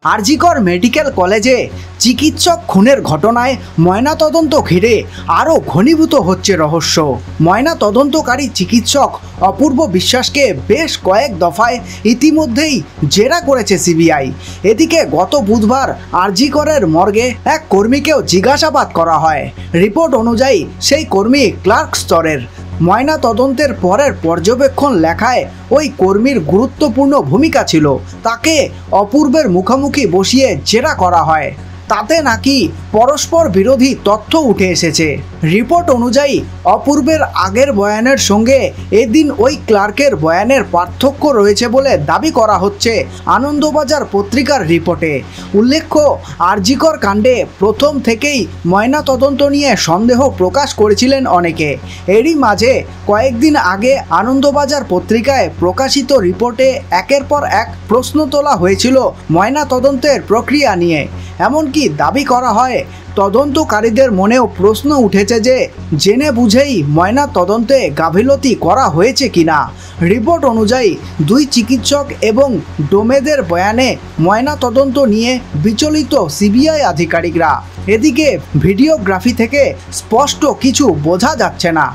RG Kar medical কলেজে চিকিৎসক খুনের ঘটনায় ময়নাতদন্ত ঘিরে আরও ঘনীভূত হচ্ছে রহস্য। ময়নাতদন্তকারী চিকিৎসক অপূর্ব বিশ্বাসকে বেশ কয়েক দফায় ইতিমধ্যেই জেরা করেছে সিবিআই। এদিকে গত বুধবার আরজিকরের মর্গে এক কর্মীকেও জিজ্ঞাসাবাদ করা হয়। রিপোর্ট অনুযায়ী সেই কর্মী ক্লার্ক স্তরের। ময়নাতদন্তের পরের পর্যবেক্ষণ লেখায় ওই কর্মীর গুরুত্বপূর্ণ ভূমিকা ছিল। তাকে অপূর্বের মুখোমুখি বসিয়ে জেরা করা হয়। তাতে নাকি পরস্পর বিরোধী তথ্য উঠে এসেছে। রিপোর্ট অনুযায়ী অপূর্বের আগের বয়ানের সঙ্গে এদিন ওই ক্লার্কের বয়ানের পার্থক্য রয়েছে বলে দাবি করা হচ্ছে আনন্দবাজার পত্রিকার রিপোর্টে। উল্লেখ্য, আরজিকর কাণ্ডে প্রথম থেকেই ময়নাতদন্ত নিয়ে সন্দেহ প্রকাশ করেছিলেন অনেকে। এরই মাঝে কয়েকদিন আগে আনন্দবাজার পত্রিকায় প্রকাশিত রিপোর্টে একের পর এক প্রশ্ন তোলা হয়েছিল ময়নাতদন্তের প্রক্রিয়া নিয়ে। এমনকি দাবি করা হয় তদন্তকারীদের মনেও প্রশ্ন উঠেছে যে জেনে বুঝেই ময়না তদন্তে গাফিলতি করা হয়েছে কিনা। রিপোর্ট অনুযায়ী দুই চিকিৎসক এবং ডোমেদের বয়ানে ময়না তদন্ত নিয়ে বিচলিত সিবিআই আধিকারিকরা। এদিকে ভিডিওগ্রাফি থেকে স্পষ্ট কিছু বোঝা যাচ্ছে না।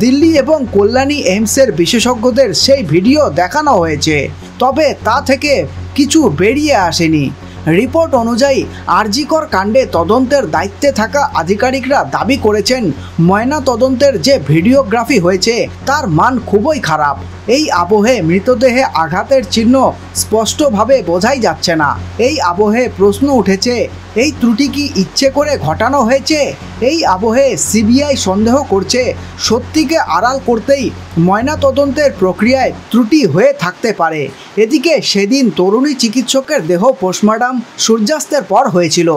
দিল্লি এবং কল্যাণী এইমসের বিশেষজ্ঞদের সেই ভিডিও দেখানো হয়েছে, তবে তা থেকে কিছু বেরিয়ে আসেনি। রিপোর্ট অনুযায়ী আরজিকর কাণ্ডে তদন্তের দায়িত্বে থাকা আধিকারিকরা দাবি করেছেন ময়না তদন্তের যে ভিডিওগ্রাফি হয়েছে তার মান খুবই খারাপ। এই আবহে মৃতদেহে আঘাতের চিহ্ন স্পষ্টভাবে বোঝাই যাচ্ছে না। এই আবহে প্রশ্ন উঠেছে, এই ত্রুটি কি ইচ্ছে করে ঘটানো হয়েছে? এই আবহে সিবিআই সন্দেহ করছে সত্যিকে আড়াল করতেই ময়নাতদন্তের প্রক্রিয়ায় ত্রুটি হয়ে থাকতে পারে। এদিকে সেদিন তরুণী চিকিৎসকের দেহ পোস্টমর্টম সূর্যাস্তের পর হয়েছিল।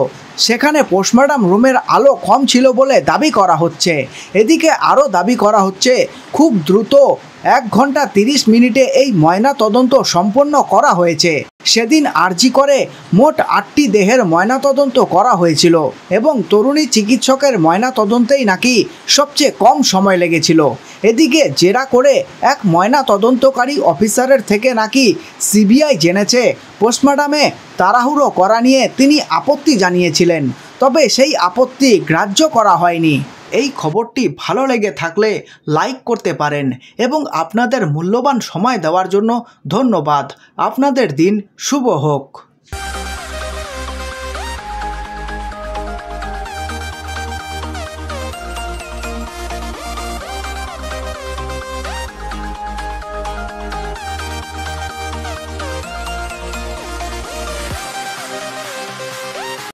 সেখানে পোস্টমর্টম রুমের আলো কম ছিল বলে দাবি করা হচ্ছে। এদিকে আরও দাবি করা হচ্ছে খুব দ্রুত 1 ঘন্টা 30 মিনিটে এই ময়না তদন্ত সম্পন্ন করা হয়েছে। সেদিন আরজিকরে মোট 8টি দেহের ময়নাতদন্ত করা হয়েছিল এবং তরুণী চিকিৎসকের ময়নাতদন্তেই নাকি সবচেয়ে কম সময় লেগেছিল। এদিকে জেরা করে এক ময়না তদন্তকারী অফিসারের থেকে নাকি সিবিআই জেনেছে পোস্টমর্টমে তাড়াহুড়ো করা নিয়ে তিনি আপত্তি জানিয়েছিলেন, তবে সেই আপত্তি গ্রাহ্য করা হয়নি। এই খবরটি ভালো লেগে থাকলে লাইক করতে পারেন এবং আপনাদের মূল্যবান সময় দেওয়ার জন্য ধন্যবাদ। আপনাদের দিন শুভ হোক।